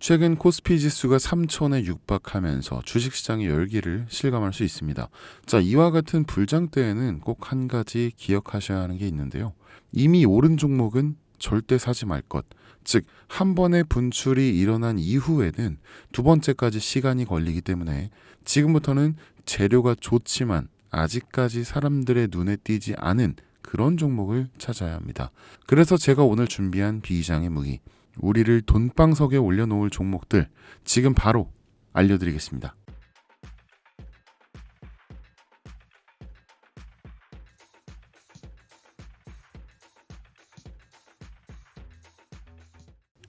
최근 코스피 지수가 3천에 육박하면서 주식시장의 열기를 실감할 수 있습니다. 자, 이와 같은 불장 때에는 꼭 한 가지 기억하셔야 하는 게 있는데요. 이미 오른 종목은 절대 사지 말 것. 즉, 한 번의 분출이 일어난 이후에는 두 번째까지 시간이 걸리기 때문에 지금부터는 재료가 좋지만 아직까지 사람들의 눈에 띄지 않은 그런 종목을 찾아야 합니다. 그래서 제가 오늘 준비한 비장의 무기, 우리를 돈방석에 올려놓을 종목들 지금 바로 알려드리겠습니다.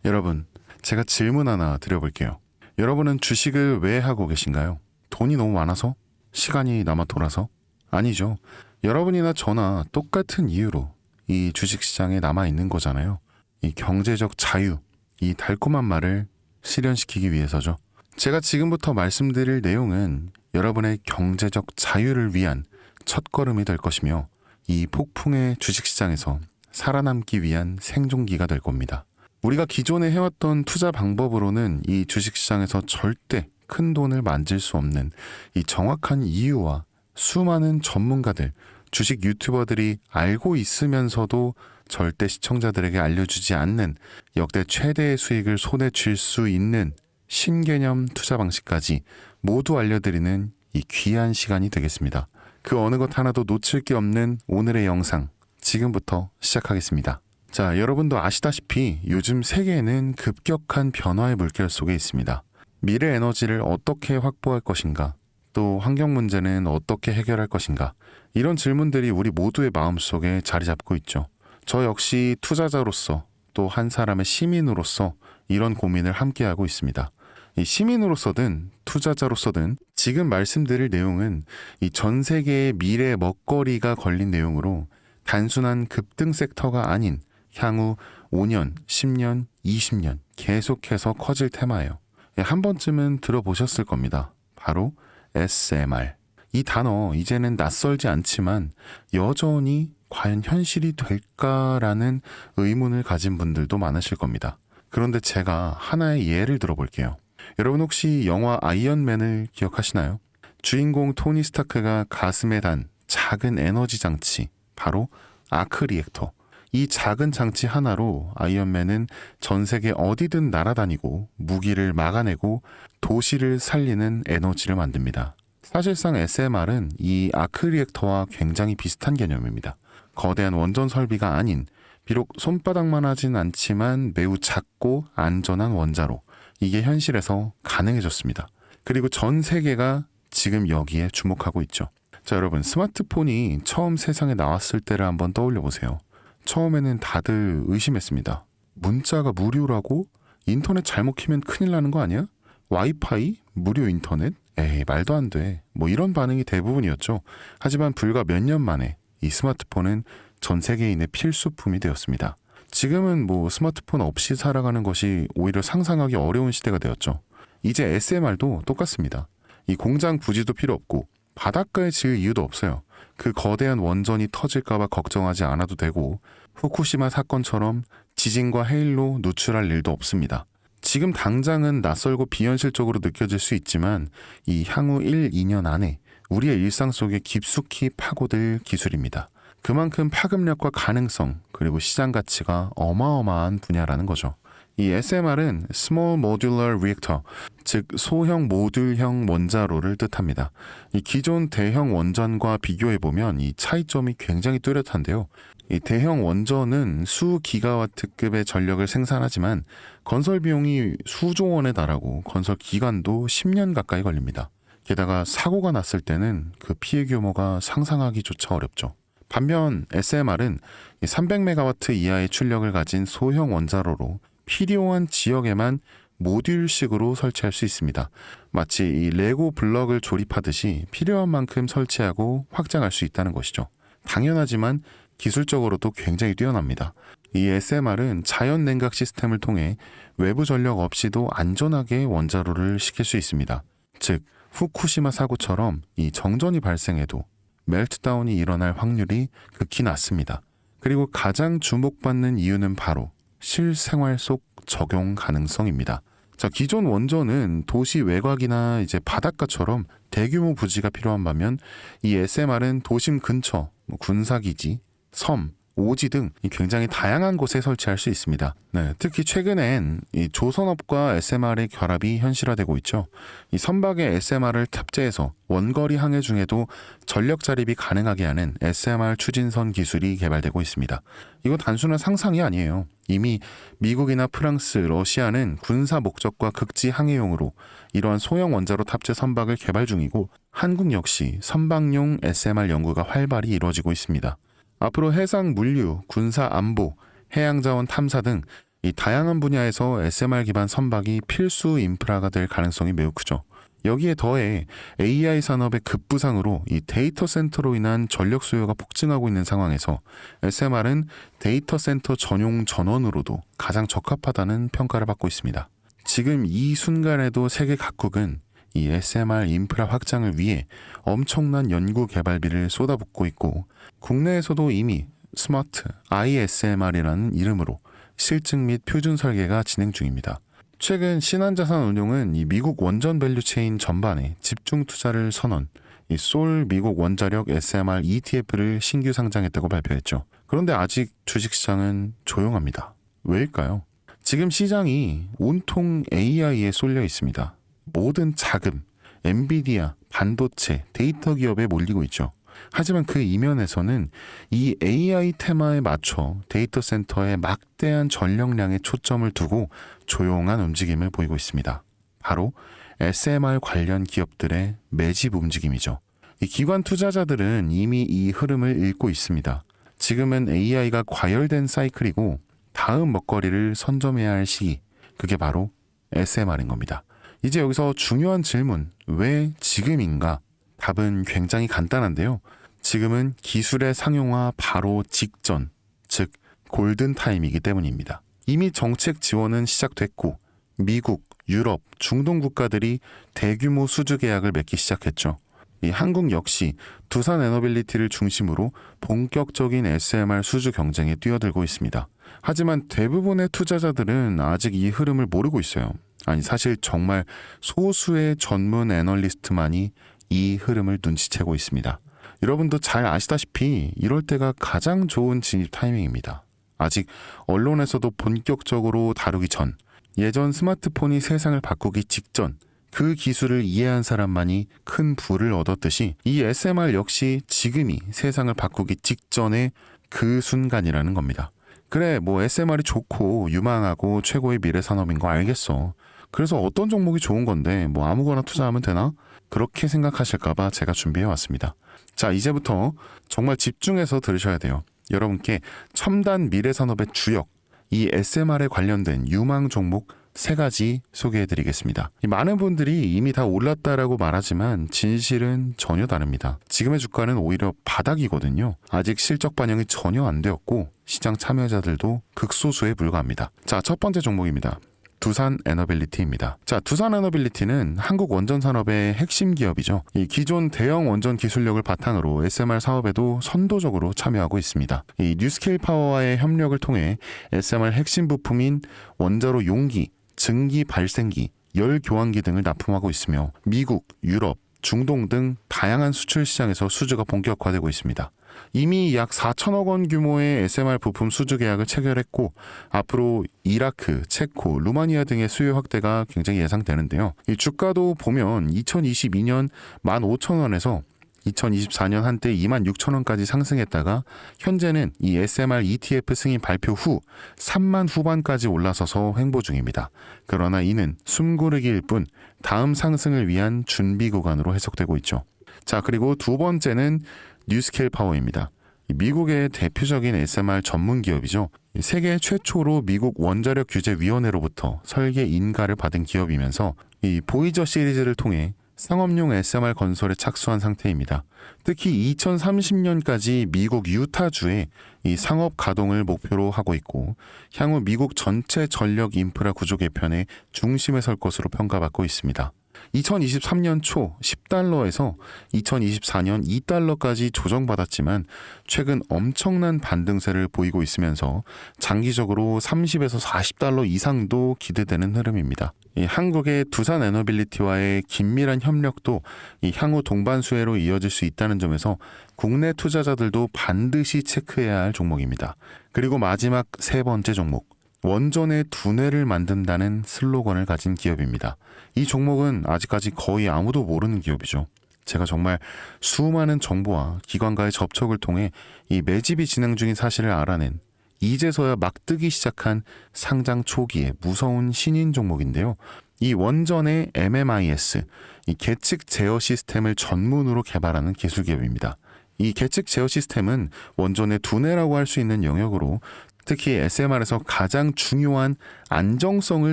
여러분, 제가 질문 하나 드려볼게요. 여러분은 주식을 왜 하고 계신가요? 돈이 너무 많아서? 시간이 남아 돌아서? 아니죠. 여러분이나 저나 똑같은 이유로 이 주식시장에 남아 있는 거잖아요. 이 경제적 자유, 이 달콤한 말을 실현시키기 위해서죠. 제가 지금부터 말씀드릴 내용은 여러분의 경제적 자유를 위한 첫걸음이 될 것이며 이 폭풍의 주식시장에서 살아남기 위한 생존기가 될 겁니다. 우리가 기존에 해왔던 투자 방법으로는 이 주식시장에서 절대 큰 돈을 만질 수 없는 이 정확한 이유와 수많은 전문가들, 주식 유튜버들이 알고 있으면서도 절대 시청자들에게 알려주지 않는 역대 최대의 수익을 손에 쥘 수 있는 신개념 투자 방식까지 모두 알려드리는 이 귀한 시간이 되겠습니다. 그 어느 것 하나도 놓칠 게 없는 오늘의 영상 지금부터 시작하겠습니다. 자, 여러분도 아시다시피 요즘 세계는 급격한 변화의 물결 속에 있습니다. 미래 에너지를 어떻게 확보할 것인가? 또 환경 문제는 어떻게 해결할 것인가? 이런 질문들이 우리 모두의 마음속에 자리 잡고 있죠. 저 역시 투자자로서 또 한 사람의 시민으로서 이런 고민을 함께하고 있습니다. 이 시민으로서든 투자자로서든 지금 말씀드릴 내용은 이 전 세계의 미래 먹거리가 걸린 내용으로 단순한 급등 섹터가 아닌 향후 5년, 10년, 20년 계속해서 커질 테마예요. 한 번쯤은 들어보셨을 겁니다. 바로 SMR. 이 단어 이제는 낯설지 않지만 여전히 과연 현실이 될까라는 의문을 가진 분들도 많으실 겁니다. 그런데 제가 하나의 예를 들어볼게요. 여러분 혹시 영화 아이언맨을 기억하시나요? 주인공 토니 스타크가 가슴에 단 작은 에너지 장치, 바로 아크 리액터. 이 작은 장치 하나로 아이언맨은 전 세계 어디든 날아다니고 무기를 막아내고 도시를 살리는 에너지를 만듭니다. 사실상 SMR은 이 아크 리액터와 굉장히 비슷한 개념입니다. 거대한 원전 설비가 아닌 비록 손바닥만 하진 않지만 매우 작고 안전한 원자로 이게 현실에서 가능해졌습니다. 그리고 전 세계가 지금 여기에 주목하고 있죠. 자, 여러분 스마트폰이 처음 세상에 나왔을 때를 한번 떠올려 보세요. 처음에는 다들 의심했습니다. 문자가 무료라고? 인터넷 잘못 키면 큰일 나는 거 아니야? 와이파이? 무료 인터넷? 에이, 말도 안 돼. 뭐 이런 반응이 대부분이었죠. 하지만 불과 몇 년 만에 이 스마트폰은 전 세계인의 필수품이 되었습니다. 지금은 뭐 스마트폰 없이 살아가는 것이 오히려 상상하기 어려운 시대가 되었죠. 이제 SMR도 똑같습니다. 이 공장 부지도 필요 없고 바닷가에 지을 이유도 없어요. 그 거대한 원전이 터질까봐 걱정하지 않아도 되고 후쿠시마 사건처럼 지진과 해일로 누출할 일도 없습니다. 지금 당장은 낯설고 비현실적으로 느껴질 수 있지만 이 향후 1, 2년 안에 우리의 일상 속에 깊숙이 파고들 기술입니다. 그만큼 파급력과 가능성 그리고 시장 가치가 어마어마한 분야라는 거죠. 이 SMR은 Small Modular Reactor, 즉 소형 모듈형 원자로를 뜻합니다. 이 기존 대형 원전과 비교해보면 이 차이점이 굉장히 뚜렷한데요. 이 대형 원전은 수 기가와트급의 전력을 생산하지만 건설 비용이 수조 원에 달하고 건설 기간도 10년 가까이 걸립니다. 게다가 사고가 났을 때는 그 피해 규모가 상상하기조차 어렵죠. 반면 SMR은 300메가와트 이하의 출력을 가진 소형 원자로로 필요한 지역에만 모듈식으로 설치할 수 있습니다. 마치 이 레고 블럭을 조립하듯이 필요한 만큼 설치하고 확장할 수 있다는 것이죠. 당연하지만 기술적으로도 굉장히 뛰어납니다. 이 SMR은 자연 냉각 시스템을 통해 외부 전력 없이도 안전하게 원자로를 식힐 수 있습니다. 즉 후쿠시마 사고처럼 이 정전이 발생해도 멜트다운이 일어날 확률이 극히 낮습니다. 그리고 가장 주목받는 이유는 바로 실생활 속 적용 가능성입니다. 자, 기존 원전은 도시 외곽이나 이제 바닷가처럼 대규모 부지가 필요한 반면 이 SMR은 도심 근처, 군사기지, 섬, 오지 등 굉장히 다양한 곳에 설치할 수 있습니다. 네, 특히 최근엔 이 조선업과 SMR의 결합이 현실화되고 있죠. 이 선박에 SMR을 탑재해서 원거리 항해 중에도 전력 자립이 가능하게 하는 SMR 추진선 기술이 개발되고 있습니다. 이건 단순한 상상이 아니에요. 이미 미국이나 프랑스, 러시아는 군사 목적과 극지 항해용으로 이러한 소형 원자로 탑재 선박을 개발 중이고 한국 역시 선박용 SMR 연구가 활발히 이루어지고 있습니다. 앞으로 해상 물류, 군사 안보, 해양자원 탐사 등 이 다양한 분야에서 SMR 기반 선박이 필수 인프라가 될 가능성이 매우 크죠. 여기에 더해 AI 산업의 급부상으로 이 데이터 센터로 인한 전력 수요가 폭증하고 있는 상황에서 SMR은 데이터 센터 전용 전원으로도 가장 적합하다는 평가를 받고 있습니다. 지금 이 순간에도 세계 각국은 이 SMR 인프라 확장을 위해 엄청난 연구 개발비를 쏟아붓고 있고 국내에서도 이미 스마트 ISMR이라는 이름으로 실증 및 표준 설계가 진행 중입니다. 최근 신한자산운용은 이 미국 원전 밸류체인 전반에 집중 투자를 선언, 이 솔 미국 원자력 SMR ETF를 신규 상장했다고 발표했죠. 그런데 아직 주식시장은 조용합니다. 왜일까요? 지금 시장이 온통 AI에 쏠려 있습니다. 모든 자금, 엔비디아, 반도체, 데이터 기업에 몰리고 있죠. 하지만 그 이면에서는 이 AI 테마에 맞춰 데이터 센터에 막대한 전력량에 초점을 두고 조용한 움직임을 보이고 있습니다. 바로 SMR 관련 기업들의 매집 움직임이죠. 이 기관 투자자들은 이미 이 흐름을 읽고 있습니다. 지금은 AI가 과열된 사이클이고 다음 먹거리를 선점해야 할 시기, 그게 바로 SMR인 겁니다. 이제 여기서 중요한 질문, 왜 지금인가? 답은 굉장히 간단한데요. 지금은 기술의 상용화 바로 직전, 즉 골든타임이기 때문입니다. 이미 정책 지원은 시작됐고 미국, 유럽, 중동 국가들이 대규모 수주 계약을 맺기 시작했죠. 이 한국 역시 두산 에너빌리티를 중심으로 본격적인 SMR 수주 경쟁에 뛰어들고 있습니다. 하지만 대부분의 투자자들은 아직 이 흐름을 모르고 있어요. 아니, 사실 정말 소수의 전문 애널리스트만이 이 흐름을 눈치채고 있습니다. 여러분도 잘 아시다시피 이럴 때가 가장 좋은 진입 타이밍입니다. 아직 언론에서도 본격적으로 다루기 전, 예전 스마트폰이 세상을 바꾸기 직전, 그 기술을 이해한 사람만이 큰 부를 얻었듯이 이 SMR 역시 지금이 세상을 바꾸기 직전의 그 순간이라는 겁니다. 그래, 뭐 SMR이 좋고 유망하고 최고의 미래 산업인 거 알겠어. 그래서 어떤 종목이 좋은 건데 뭐 아무거나 투자하면 되나? 그렇게 생각하실까봐 제가 준비해왔습니다. 자, 이제부터 정말 집중해서 들으셔야 돼요. 여러분께 첨단 미래 산업의 주역, 이 SMR에 관련된 유망 종목 3가지 소개해드리겠습니다. 많은 분들이 이미 다 올랐다라고 말하지만 진실은 전혀 다릅니다. 지금의 주가는 오히려 바닥이거든요. 아직 실적 반영이 전혀 안 되었고 시장 참여자들도 극소수에 불과합니다. 자, 첫 번째 종목입니다. 두산 에너빌리티입니다. 자, 두산 에너빌리티는 한국 원전 산업의 핵심 기업이죠. 이 기존 대형 원전 기술력을 바탕으로 SMR 사업에도 선도적으로 참여하고 있습니다. 이 뉴스케일 파워와의 협력을 통해 SMR 핵심 부품인 원자로 용기, 증기 발생기, 열 교환기 등을 납품하고 있으며 미국, 유럽, 중동 등 다양한 수출 시장에서 수주가 본격화되고 있습니다. 이미 약 4천억 원 규모의 SMR 부품 수주 계약을 체결했고 앞으로 이라크, 체코, 루마니아 등의 수요 확대가 굉장히 예상되는데요. 이 주가도 보면 2022년 15,000원에서 2024년 한때 26,000원까지 상승했다가 현재는 이 SMR ETF 승인 발표 후 3만 후반까지 올라서서 횡보 중입니다. 그러나 이는 숨고르기일 뿐 다음 상승을 위한 준비 구간으로 해석되고 있죠. 자, 그리고 두 번째는 뉴스케일 파워입니다. 미국의 대표적인 SMR 전문 기업이죠. 세계 최초로 미국 원자력 규제위원회로부터 설계 인가를 받은 기업이면서 이 보이저 시리즈를 통해 상업용 SMR 건설에 착수한 상태입니다. 특히 2030년까지 미국 유타주에 이 상업 가동을 목표로 하고 있고 향후 미국 전체 전력 인프라 구조 개편의 중심에 설 것으로 평가받고 있습니다. 2023년 초 10달러에서 2024년 2달러까지 조정받았지만 최근 엄청난 반등세를 보이고 있으면서 장기적으로 30에서 40달러 이상도 기대되는 흐름입니다. 이 한국의 두산 에너빌리티와의 긴밀한 협력도 이 향후 동반 수혜로 이어질 수 있다는 점에서 국내 투자자들도 반드시 체크해야 할 종목입니다. 그리고 마지막 세 번째 종목, 원전의 두뇌를 만든다는 슬로건을 가진 기업입니다. 이 종목은 아직까지 거의 아무도 모르는 기업이죠. 제가 정말 수많은 정보와 기관과의 접촉을 통해 이 매집이 진행 중인 사실을 알아낸 이제서야 막 뜨기 시작한 상장 초기의 무서운 신인 종목인데요. 이 원전의 MMIS, 이 계측 제어 시스템을 전문으로 개발하는 기술 기업입니다. 이 계측 제어 시스템은 원전의 두뇌라고 할 수 있는 영역으로 특히 SMR에서 가장 중요한 안정성을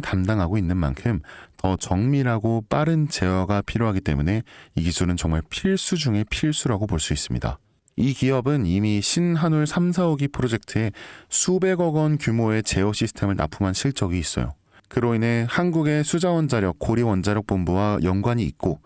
담당하고 있는 만큼 더 정밀하고 빠른 제어가 필요하기 때문에 이 기술은 정말 필수 중의 필수라고 볼 수 있습니다. 이 기업은 이미 신한울 3, 4호기 프로젝트에 수백억 원 규모의 제어 시스템을 납품한 실적이 있어요. 그로 인해 한국의 수자원자력 고리원자력본부와 연관이 있고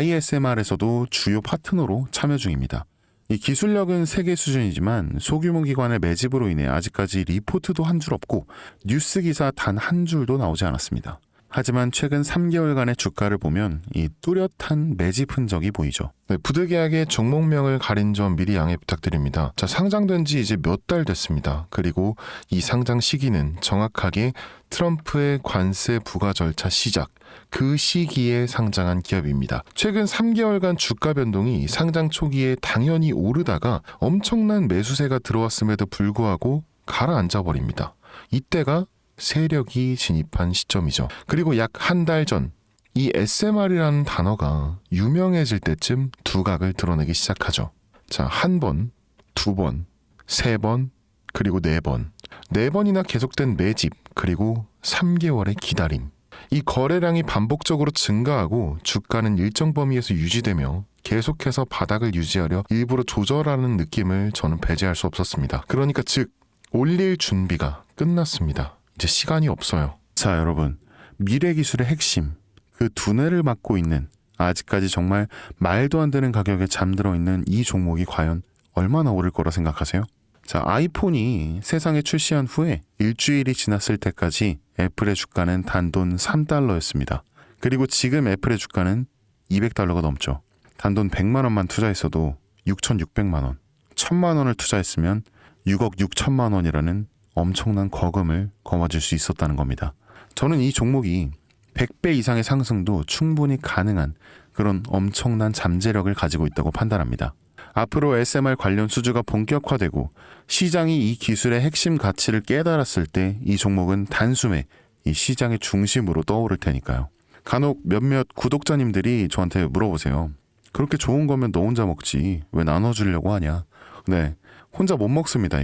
ISMR에서도 주요 파트너로 참여 중입니다. 이 기술력은 세계 수준이지만 소규모 기관의 매집으로 인해 아직까지 리포트도 한 줄 없고 뉴스 기사 단 한 줄도 나오지 않았습니다. 하지만 최근 3개월간의 주가를 보면 이 뚜렷한 매집 흔적이 보이죠. 네, 부득이하게 종목명을 가린 점 미리 양해 부탁드립니다. 자, 상장된 지 이제 몇 달 됐습니다. 그리고 이 상장 시기는 정확하게 트럼프의 관세 부과 절차 시작, 그 시기에 상장한 기업입니다. 최근 3개월간 주가 변동이 상장 초기에 당연히 오르다가 엄청난 매수세가 들어왔음에도 불구하고 가라앉아 버립니다. 이때가 세력이 진입한 시점이죠. 그리고 약 한 달 전, 이 SMR이라는 단어가 유명해질 때쯤 두각을 드러내기 시작하죠. 자, 한 번, 두 번, 세 번, 그리고 네 번. 네 번이나 계속된 매집, 그리고 3개월의 기다림. 이 거래량이 반복적으로 증가하고 주가는 일정 범위에서 유지되며 계속해서 바닥을 유지하려 일부러 조절하는 느낌을 저는 배제할 수 없었습니다. 그러니까 즉, 올릴 준비가 끝났습니다. 이제 시간이 없어요. 자, 여러분, 미래 기술의 핵심, 그 두뇌를 맡고 있는 아직까지 정말 말도 안 되는 가격에 잠들어 있는 이 종목이 과연 얼마나 오를 거라 생각하세요? 자, 아이폰이 세상에 출시한 후에 일주일이 지났을 때까지 애플의 주가는 단돈 3달러였습니다. 그리고 지금 애플의 주가는 200달러가 넘죠. 단돈 100만 원만 투자했어도 6,600만 원, 1,000만 원을 투자했으면 6억 6천만 원이라는 엄청난 거금을 거머쥘 수 있었다는 겁니다. 저는 이 종목이 100배 이상의 상승도 충분히 가능한 그런 엄청난 잠재력을 가지고 있다고 판단합니다. 앞으로 SMR 관련 수주가 본격화되고 시장이 이 기술의 핵심 가치를 깨달았을 때 이 종목은 단숨에 이 시장의 중심으로 떠오를 테니까요. 간혹 몇몇 구독자님들이 저한테 물어보세요. 그렇게 좋은 거면 너 혼자 먹지 왜 나눠주려고 하냐. 네, 혼자 못 먹습니다.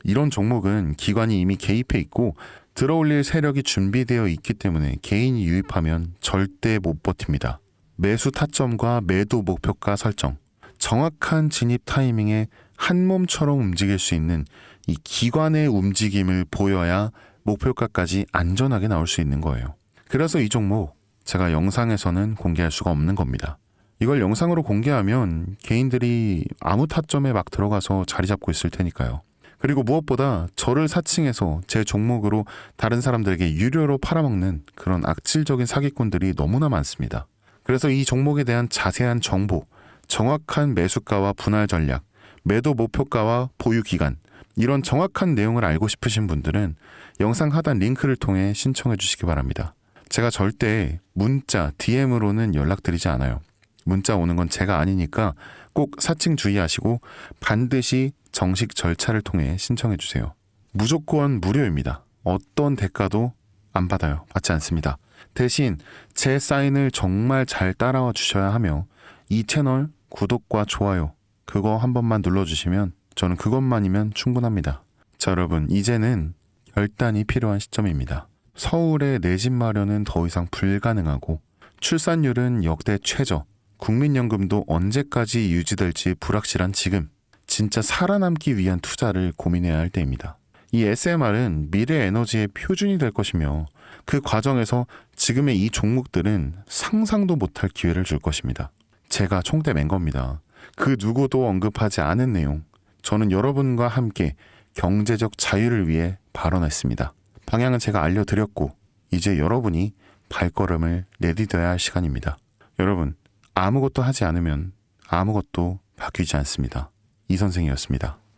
이런 종목은 기관이 이미 개입해 있고 들어올릴 세력이 준비되어 있기 때문에 개인이 유입하면 절대 못 버팁니다. 매수 타점과 매도 목표가 설정, 정확한 진입 타이밍에 한 몸처럼 움직일 수 있는 이 기관의 움직임을 보여야 목표가까지 안전하게 나올 수 있는 거예요. 그래서 이 종목 제가 영상에서는 공개할 수가 없는 겁니다. 이걸 영상으로 공개하면 개인들이 아무 타점에 막 들어가서 자리 잡고 있을 테니까요. 그리고 무엇보다 저를 사칭해서 제 종목으로 다른 사람들에게 유료로 팔아먹는 그런 악질적인 사기꾼들이 너무나 많습니다. 그래서 이 종목에 대한 자세한 정보, 정확한 매수가와 분할 전략, 매도 목표가와 보유 기간, 이런 정확한 내용을 알고 싶으신 분들은 영상 하단 링크를 통해 신청해 주시기 바랍니다. 제가 절대 문자, DM으로는 연락드리지 않아요. 문자 오는 건 제가 아니니까 꼭 사칭 주의하시고 반드시 정식 절차를 통해 신청해 주세요. 무조건 무료입니다. 어떤 대가도 안 받아요. 받지 않습니다. 대신 제 사인을 정말 잘 따라와 주셔야 하며 이 채널 구독과 좋아요 그거 한 번만 눌러주시면 저는 그것만이면 충분합니다. 자, 여러분, 이제는 결단이 필요한 시점입니다. 서울의 내 집 마련은 더 이상 불가능하고 출산율은 역대 최저, 국민연금도 언제까지 유지될지 불확실한 지금, 진짜 살아남기 위한 투자를 고민해야 할 때입니다. 이 SMR은 미래 에너지의 표준이 될 것이며 그 과정에서 지금의 이 종목들은 상상도 못할 기회를 줄 것입니다. 제가 총대 맨 겁니다. 그 누구도 언급하지 않은 내용, 저는 여러분과 함께 경제적 자유를 위해 발언했습니다. 방향은 제가 알려드렸고 이제 여러분이 발걸음을 내디뎌야 할 시간입니다. 여러분, 아무것도 하지 않으면 아무것도 바뀌지 않습니다. 이 선생이었습니다.